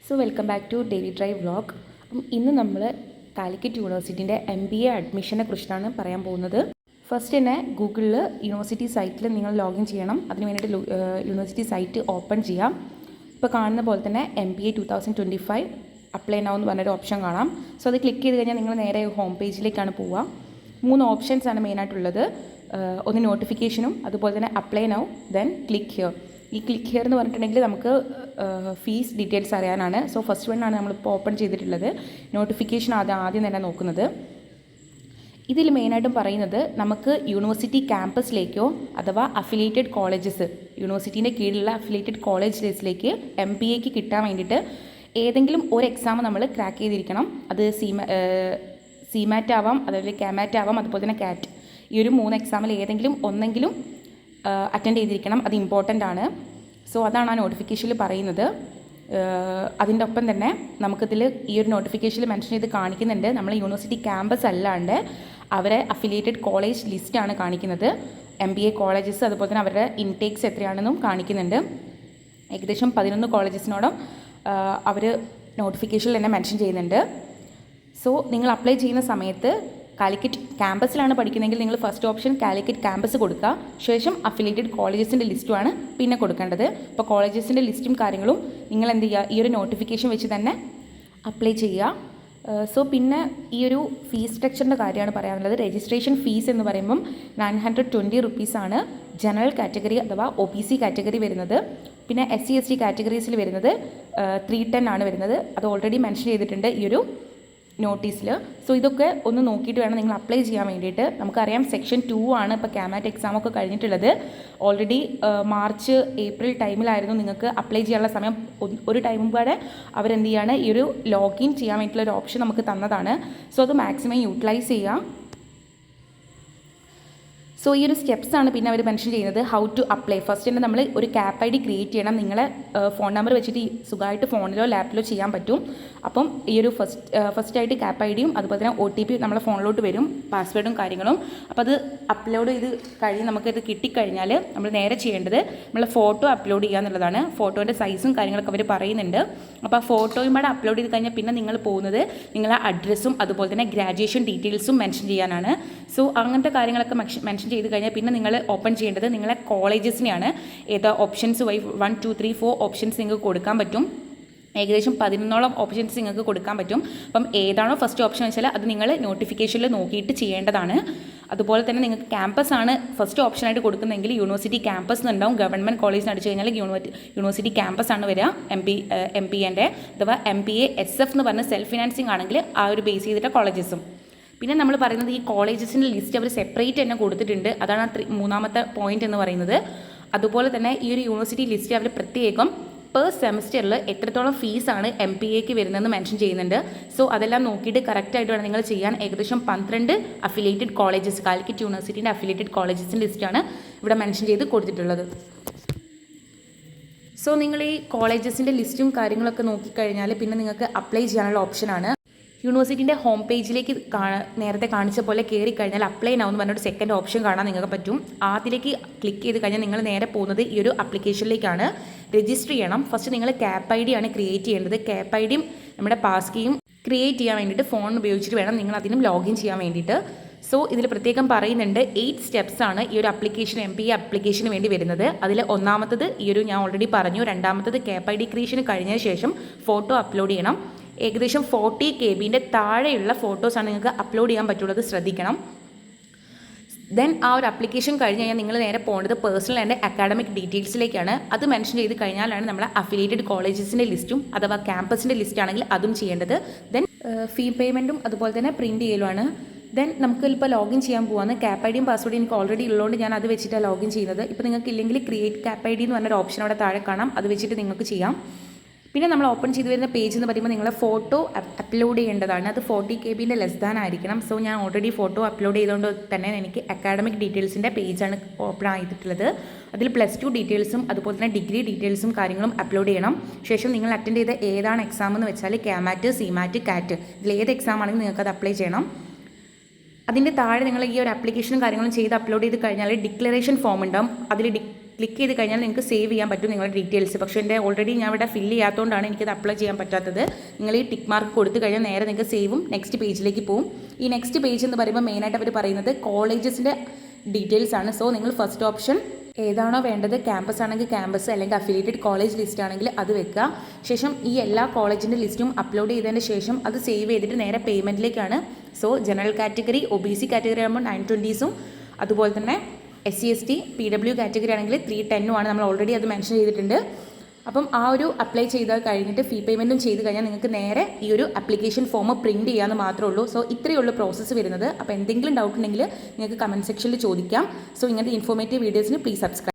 So welcome back to daily drive vlog. അപ്പം ഇന്ന് നമ്മൾ കാലിക്കറ്റ് യൂണിവേഴ്സിറ്റിൻ്റെ MBA അഡ്മിഷനെ കുറിച്ചാണ് പറയാൻ പോകുന്നത്. ഫസ്റ്റ് തന്നെ ഗൂഗിളിൽ യൂണിവേഴ്സിറ്റി സൈറ്റിൽ നിങ്ങൾ ലോഗിൻ ചെയ്യണം. അതിന് വേണ്ടിയിട്ട് യൂണിവേഴ്സിറ്റി സൈറ്റ് ഓപ്പൺ ചെയ്യാം. ഇപ്പോൾ കാണുന്ന പോലെ തന്നെ MBA 2025 അപ്ലൈ നൗ എന്ന് പറഞ്ഞൊരു ഓപ്ഷൻ കാണാം. സോ അത് ക്ലിക്ക് ചെയ്ത് കഴിഞ്ഞാൽ നിങ്ങൾ നേരെ ഹോം പേജിലേക്കാണ് പോവുക. 3 ഓപ്ഷൻസാണ് മെയിനായിട്ടുള്ളത്. ഒന്ന് നോട്ടിഫിക്കേഷനും അതുപോലെ തന്നെ apply now, then click here. ഈ ക്ലിക്ക് ഹിയർ എന്ന് പറഞ്ഞിട്ടുണ്ടെങ്കിൽ നമുക്ക് ഫീസ് ഡീറ്റെയിൽസ് അറിയാനാണ്. സോ ഫസ്റ്റ് വൺ ആണ് നമ്മളിപ്പോൾ ഓപ്പൺ ചെയ്തിട്ടുള്ളത്. നോട്ടിഫിക്കേഷൻ ആദ്യം തന്നെ നോക്കുന്നത്. ഇതിൽ മെയിനായിട്ടും പറയുന്നത് നമുക്ക് യൂണിവേഴ്സിറ്റി ക്യാമ്പസിലേക്കോ അഥവാ അഫിലിയേറ്റഡ് കോളേജസ്, യൂണിവേഴ്സിറ്റീൻ്റെ കീഴിലുള്ള അഫിലിയേറ്റഡ് കോളേജസിലേക്ക് MBAക്ക് കിട്ടാൻ വേണ്ടിയിട്ട് ഏതെങ്കിലും ഒരു എക്സാം നമ്മൾ ക്രാക്ക് ചെയ്തിരിക്കണം. അത് CMAT ആവാം, അതുപോലെ CAMAT ആവാം, അതുപോലെ തന്നെ CAT. ഈ ഒരു 3 എക്സാമിൽ ഏതെങ്കിലും ഒന്നെങ്കിലും അറ്റൻഡ് ചെയ്തിരിക്കണം. അത് ഇമ്പോർട്ടൻ്റ് ആണ്. സോ അതാണ് ആ നോട്ടിഫിക്കേഷനിൽ പറയുന്നത്. അതിൻ്റെ ഒപ്പം തന്നെ നമുക്കിതിൽ ഈ ഒരു നോട്ടിഫിക്കേഷനിൽ മെൻഷൻ ചെയ്ത് കാണിക്കുന്നുണ്ട്, നമ്മൾ യൂണിവേഴ്സിറ്റി ക്യാമ്പസ് അല്ലാണ്ട് അവരെ അഫിലിയേറ്റഡ് കോളേജ് ലിസ്റ്റാണ് കാണിക്കുന്നത്. MBA കോളേജസ് അതുപോലെ തന്നെ അവരുടെ ഇൻടേക്സ് എത്രയാണെന്നും കാണിക്കുന്നുണ്ട്. ഏകദേശം 11 കോളേജസിനോടും അവർ നോട്ടിഫിക്കേഷനിൽ തന്നെ മെൻഷൻ ചെയ്യുന്നുണ്ട്. സോ നിങ്ങൾ അപ്ലൈ ചെയ്യുന്ന സമയത്ത് കാലിക്കറ്റ് ക്യാമ്പസിലാണ് പഠിക്കുന്നതെങ്കിൽ നിങ്ങൾ ഫസ്റ്റ് ഓപ്ഷൻ കാലിക്കറ്റ് ക്യാമ്പസ് കൊടുക്കുക. ശേഷം അഫിലിയേറ്റഡ് കോളേജസിൻ്റെ ലിസ്റ്റുമാണ് പിന്നെ കൊടുക്കേണ്ടത്. അപ്പോൾ കോളേജസിൻ്റെ ലിസ്റ്റും കാര്യങ്ങളും നിങ്ങൾ എന്ത് ചെയ്യുക, ഈ ഒരു നോട്ടിഫിക്കേഷൻ വെച്ച് തന്നെ അപ്ലൈ ചെയ്യുക. സോ പിന്നെ ഈ ഒരു ഫീസ് സ്ട്രക്ചറിൻ്റെ കാര്യമാണ് പറയാനുള്ളത്. രജിസ്ട്രേഷൻ ഫീസ് എന്ന് പറയുമ്പം 920 റുപ്പീസാണ് ജനറൽ കാറ്റഗറി അഥവാ OBC കാറ്റഗറി വരുന്നത്. പിന്നെ SC ST കാറ്റഗറീസിൽ വരുന്നത് 310 ആണ് വരുന്നത്. അത് ഓൾറെഡി മെൻഷൻ ചെയ്തിട്ടുണ്ട് ഈ ഒരു നോട്ടീസിൽ. സോ ഇതൊക്കെ ഒന്ന് നോക്കിയിട്ട് വേണം നിങ്ങൾ അപ്ലൈ ചെയ്യാൻ വേണ്ടിയിട്ട്. നമുക്കറിയാം സെക്ഷൻ 2 ആണ് ഇപ്പോൾ CAMAT എക്സാമൊക്കെ കഴിഞ്ഞിട്ടുള്ളത്. ഓൾറെഡി മാർച്ച് ഏപ്രിൽ ടൈമിലായിരുന്നു നിങ്ങൾക്ക് അപ്ലൈ ചെയ്യാനുള്ള സമയം. ഒരു ടൈമും കൂടെ അവരെന്ത് ചെയ്യാണ്, ഈ ഒരു ലോഗിൻ ചെയ്യാൻ വേണ്ടിയിട്ടുള്ള ഒരു ഓപ്ഷൻ നമുക്ക് തന്നതാണ്. സോ അത് മാക്സിമം യൂട്ടിലൈസ് ചെയ്യാം. സോ ഈ ഒരു സ്റ്റെപ്സാണ് പിന്നെ അവർ മെൻഷൻ ചെയ്യുന്നത്. How to apply. ഫസ്റ്റ് തന്നെ നമ്മൾ ഒരു CAP ID ക്രിയേറ്റ് ചെയ്യണം. നിങ്ങളെ ഫോൺ നമ്പർ വെച്ചിട്ട് സുഖമായിട്ട് ഫോണിലോ ലാപ്പിലോ ചെയ്യാൻ പറ്റും. അപ്പം ഈ ഒരു ഫസ്റ്റായിട്ട് CAP IDയും അതുപോലെ തന്നെ OTP നമ്മളെ ഫോണിലോട്ട് വരും, പാസ്വേഡും കാര്യങ്ങളും. അപ്പോൾ അത് അപ്ലോഡ് ചെയ്ത് കഴിഞ്ഞ് നമുക്കത് കിട്ടിക്കഴിഞ്ഞാൽ നമ്മൾ നേരെ ചെയ്യേണ്ടത് നമ്മളെ ഫോട്ടോ അപ്ലോഡ് ചെയ്യുക എന്നുള്ളതാണ്. ഫോട്ടോൻ്റെ സൈസും കാര്യങ്ങളൊക്കെ അവർ പറയുന്നുണ്ട്. അപ്പോൾ ആ ഫോട്ടോയും കൂടെ അപ്ലോഡ് ചെയ്ത് കഴിഞ്ഞാൽ പിന്നെ നിങ്ങൾ പോകുന്നത് നിങ്ങളെ അഡ്രസ്സും അതുപോലെ തന്നെ ഗ്രാജുവേഷൻ ഡീറ്റെയിൽസും മെൻഷൻ ചെയ്യാനാണ്. സോ അങ്ങനത്തെ കാര്യങ്ങളൊക്കെ മെൻഷൻ ചെയ്ത് കഴിഞ്ഞാൽ പിന്നെ നിങ്ങൾ ഓപ്പൺ ചെയ്യേണ്ടത് നിങ്ങളെ കോളേജസിനെയാണ്. ഏതാ ഓപ്ഷൻസ് 1 2 3 4 ഓപ്ഷൻസ് നിങ്ങൾക്ക് കൊടുക്കാൻ പറ്റും. ഏകദേശം 11ഓളം ഓപ്ഷൻസ് നിങ്ങൾക്ക് കൊടുക്കാൻ പറ്റും. അപ്പം ഏതാണോ ഫസ്റ്റ് ഓപ്ഷൻ വെച്ചാൽ അത് നിങ്ങൾ നോട്ടിഫിക്കേഷനിൽ നോക്കിയിട്ട് ചെയ്യേണ്ടതാണ്. അതുപോലെ തന്നെ നിങ്ങൾക്ക് ക്യാമ്പസ് ആണ് ഫസ്റ്റ് ഓപ്ഷനായിട്ട് കൊടുക്കുന്നതെങ്കിൽ യൂണിവേഴ്സിറ്റി ക്യാമ്പസ് എന്നുണ്ടാവും. ഗവൺമെൻറ് കോളേജിന് അടിച്ചു കഴിഞ്ഞാൽ യൂണിവേഴ്സിറ്റി ക്യാമ്പസ് ആണ് വരിക. MBA അഥവാ MBA SF എന്ന് പറഞ്ഞ് സെൽഫ് ഫിനാൻസിങ് ആണെങ്കിൽ ആ ഒരു ബേസ് ചെയ്തിട്ട് കോളേജസും. പിന്നെ നമ്മൾ പറയുന്നത് ഈ കോളേജസിൻ്റെ ലിസ്റ്റ് അവർ സെപ്പറേറ്റ് തന്നെ കൊടുത്തിട്ടുണ്ട്. അതാണ് മൂന്നാമത്തെ പോയിന്റ് എന്ന് പറയുന്നത്. അതുപോലെ തന്നെ ഈ ഒരു യൂണിവേഴ്സിറ്റി ലിസ്റ്റ് അവർ പ്രത്യേകം പെർ സെമസ്റ്ററിൽ എത്രത്തോളം ഫീസാണ് MBAക്ക് വരുന്നതെന്ന് മെൻഷൻ ചെയ്യുന്നുണ്ട്. സോ അതെല്ലാം നോക്കിയിട്ട് കറക്റ്റായിട്ട് വേണം നിങ്ങൾ ചെയ്യാൻ. ഏകദേശം 12 അഫിലിയേറ്റഡ് കോളേജസ്, കാലിക്കറ്റ് യൂണിവേഴ്സിറ്റിൻ്റെ അഫിലിയേറ്റഡ് കോളേജസിൻ്റെ ലിസ്റ്റാണ് ഇവിടെ മെൻഷൻ ചെയ്ത് കൊടുത്തിട്ടുള്ളത്. സോ നിങ്ങൾ ഈ കോളേജസിൻ്റെ ലിസ്റ്റും കാര്യങ്ങളൊക്കെ നോക്കിക്കഴിഞ്ഞാൽ പിന്നെ നിങ്ങൾക്ക് അപ്ലൈ ചെയ്യാനുള്ള ഓപ്ഷനാണ്. യൂണിവേഴ്സിറ്റിൻ്റെ ഹോം പേജിലേക്ക് നേരത്തെ കാണിച്ച പോലെ കയറി കഴിഞ്ഞാൽ അപ്ലൈ നൗ എന്ന് പറഞ്ഞൊരു സെക്കൻഡ് ഓപ്ഷൻ കാണാൻ നിങ്ങൾക്ക് പറ്റും. അതിലേക്ക് ക്ലിക്ക് ചെയ്ത് കഴിഞ്ഞാൽ നിങ്ങൾ നേരെ പോകുന്നത് ഈ ഒരു ആപ്ലിക്കേഷനിലേക്കാണ്. രജിസ്റ്റർ ചെയ്യണം. ഫസ്റ്റ് നിങ്ങൾ CAP ID ആണ് ക്രിയേറ്റ് ചെയ്യേണ്ടത്. CAP IDയും നമ്മുടെ പാസ് കീയും ക്രിയേറ്റ് ചെയ്യാൻ വേണ്ടിയിട്ട് ഫോൺ ഉപയോഗിച്ചിട്ട് വേണം നിങ്ങൾ അതിനും ലോഗിൻ ചെയ്യാൻ വേണ്ടിയിട്ട്. സോ ഇതിൽ പ്രത്യേകം പറയുന്നുണ്ട് 8 സ്റ്റെപ്സ് ആണ് ഈ ഒരു ആപ്ലിക്കേഷൻ MBA ആപ്ലിക്കേഷന് വേണ്ടി വരുന്നത്. അതിൽ ഒന്നാമത്തത് ഈ ഒരു ഞാൻ ഓൾറെഡി പറഞ്ഞു. രണ്ടാമത്തത് CAP ID ക്രിയേഷൻ കഴിഞ്ഞ ശേഷം ഫോട്ടോ അപ്ലോഡ് ചെയ്യണം. ഏകദേശം 40 KB താഴെയുള്ള ഫോട്ടോസാണ് നിങ്ങൾക്ക് അപ്ലോഡ് ചെയ്യാൻ പറ്റുള്ളത്, ശ്രദ്ധിക്കണം. ദെൻ ആ ഒരു ആപ്ലിക്കേഷൻ കഴിഞ്ഞ് കഴിഞ്ഞാൽ നിങ്ങൾ നേരെ പോകേണ്ടത് പേഴ്സണൽ ആൻഡ് അക്കാഡമിക് ഡീറ്റെയിൽസിലേക്കാണ്. അത് മെൻഷൻ ചെയ്ത് കഴിഞ്ഞാലാണ് നമ്മളെ അഫിലിയേറ്റഡ് കോളേജസിൻ്റെ ലിസ്റ്റും അഥവാ ക്യാമ്പസിൻ്റെ ലിസ്റ്റ് ആണെങ്കിൽ അതും ചെയ്യേണ്ടത്. ദെൻ ഫീ പേയ്മെൻറ്റും അതുപോലെ തന്നെ പ്രിൻറ്റ് ചെയ്യലുമാണ്. ദെൻ നമുക്ക് ഇപ്പോൾ ലോഗിൻ ചെയ്യാൻ പോകാമെന്ന്. CAP IDയും പാസ്വേഡും എനിക്ക് ഓൾറെഡി ഉള്ളതുകൊണ്ട് ഞാൻ അത് വെച്ചിട്ടാണ് ലോഗിൻ ചെയ്യുന്നത്. ഇപ്പോൾ നിങ്ങൾക്ക് ഇല്ലെങ്കിൽ ക്രിയേറ്റ് CAP ID എന്ന് പറഞ്ഞൊരു ഓപ്ഷൻ അവിടെ താഴെ കാണാം. അത് വെച്ചിട്ട് നിങ്ങൾക്ക് ചെയ്യാം. പിന്നെ നമ്മൾ ഓപ്പൺ ചെയ്ത് വരുന്ന പേജ് എന്ന് പറയുമ്പോൾ നിങ്ങളെ ഫോട്ടോ അപ്ലോഡ് ചെയ്യേണ്ടതാണ്. അത് 40 KB ലെസ് ദാൻ ആയിരിക്കണം. സോ ഞാൻ ഓൾറെഡി ഫോട്ടോ അപ്ലോഡ് ചെയ്തുകൊണ്ട് തന്നെ എനിക്ക് അക്കാഡമിക് ഡീറ്റെയിൽസിൻ്റെ പേജാണ് ഓപ്പൺ ചെയ്തിട്ടുള്ളത്. അതിൽ +2 ഡീറ്റെയിൽസും അതുപോലെ തന്നെ ഡിഗ്രി ഡീറ്റെയിൽസും കാര്യങ്ങളും അപ്ലോഡ് ചെയ്യണം. ശേഷം നിങ്ങൾ അറ്റൻഡ് ചെയ്ത ഏതാണ് എക്സാം എന്ന് വെച്ചാൽ CAMAT, CMAT, CAT ഇതിൽ ഏത് എക്സാം ആണെങ്കിലും നിങ്ങൾക്കത് അപ്ലൈ ചെയ്യണം. അതിൻ്റെ താഴെ നിങ്ങൾ ഈ ഒരു ആപ്ലിക്കേഷനും കാര്യങ്ങളും ചെയ്ത് അപ്ലോഡ് ചെയ്ത് കഴിഞ്ഞാൽ ഡിക്ലറേഷൻ ഫോം ഉണ്ടാവും. അതിൽ ക്ലിക്ക് ചെയ്ത് കഴിഞ്ഞാൽ നിങ്ങൾക്ക് സേവ് ചെയ്യാൻ പറ്റും നിങ്ങളുടെ ഡീറ്റെയിൽസ്. പക്ഷേ എൻ്റെ ഓൾറെഡി ഞാൻ ഇവിടെ ഫില്ല് ചെയ്യാത്തതുകൊണ്ടാണ് എനിക്കത് അപ്ലൈ ചെയ്യാൻ പറ്റാത്തത്. നിങ്ങൾ ഈ ടിക്ക് മാർക്ക് കൊടുത്തു കഴിഞ്ഞാൽ നേരെ നിങ്ങൾക്ക് സേവും നെക്സ്റ്റ് പേജിലേക്ക് പോകും. ഈ നെക്സ്റ്റ് പേജ് എന്ന് പറയുമ്പോൾ മെയിനായിട്ട് അവർ പറയുന്നത് കോളേജസിൻ്റെ ഡീറ്റെയിൽസ് ആണ്. സോ നിങ്ങൾ ഫസ്റ്റ് ഓപ്ഷൻ ഏതാണോ വേണ്ടത്, ക്യാമ്പസ് ആണെങ്കിൽ ക്യാമ്പസ്, അല്ലെങ്കിൽ അഫിലിയേറ്റഡ് കോളേജ് ലിസ്റ്റ് ആണെങ്കിൽ അത് വെക്കുക. ശേഷം ഈ എല്ലാ കോളേജിൻ്റെ ലിസ്റ്റും അപ്ലോഡ് ചെയ്തതിന് ശേഷം അത് സേവ് ചെയ്തിട്ട് നേരെ പേയ്മെൻറ്റിലേക്കാണ്. So general category, OBC category ആകുമ്പോൾ 920s അതുപോലെ തന്നെ SC/ST PW കാറ്റഗറി ആണെങ്കിൽ 310 നമ്മൾ ഓൾറെഡി അത് മെൻഷൻ ചെയ്തിട്ടുണ്ട്. അപ്പം ആ ഒരു അപ്ലൈ ചെയ്ത് കഴിഞ്ഞിട്ട് ഫീ പേയ്മെൻറ്റും ചെയ്ത് കഴിഞ്ഞാൽ നിങ്ങൾക്ക് നേരെ ഈ ഒരു ആപ്ലിക്കേഷൻ ഫോം പ്രിൻറ്റ് ചെയ്യാമെന്ന് മാത്രമേ ഉള്ളൂ. സോ ഇത്രയേ ഉള്ളൂ പ്രോസസ്സ് വരുന്നത്. അപ്പോൾ എന്തെങ്കിലും ഡൗട്ട് ഉണ്ടെങ്കിൽ നിങ്ങൾക്ക് കമൻറ്റ് സെക്ഷനിൽ ചോദിക്കാം. സോ ഇങ്ങനത്തെ ഇൻഫോർമേറ്റീവ് വീഡിയോസിന് പ്ലീസ് സബ്സ്ക്രൈബ്.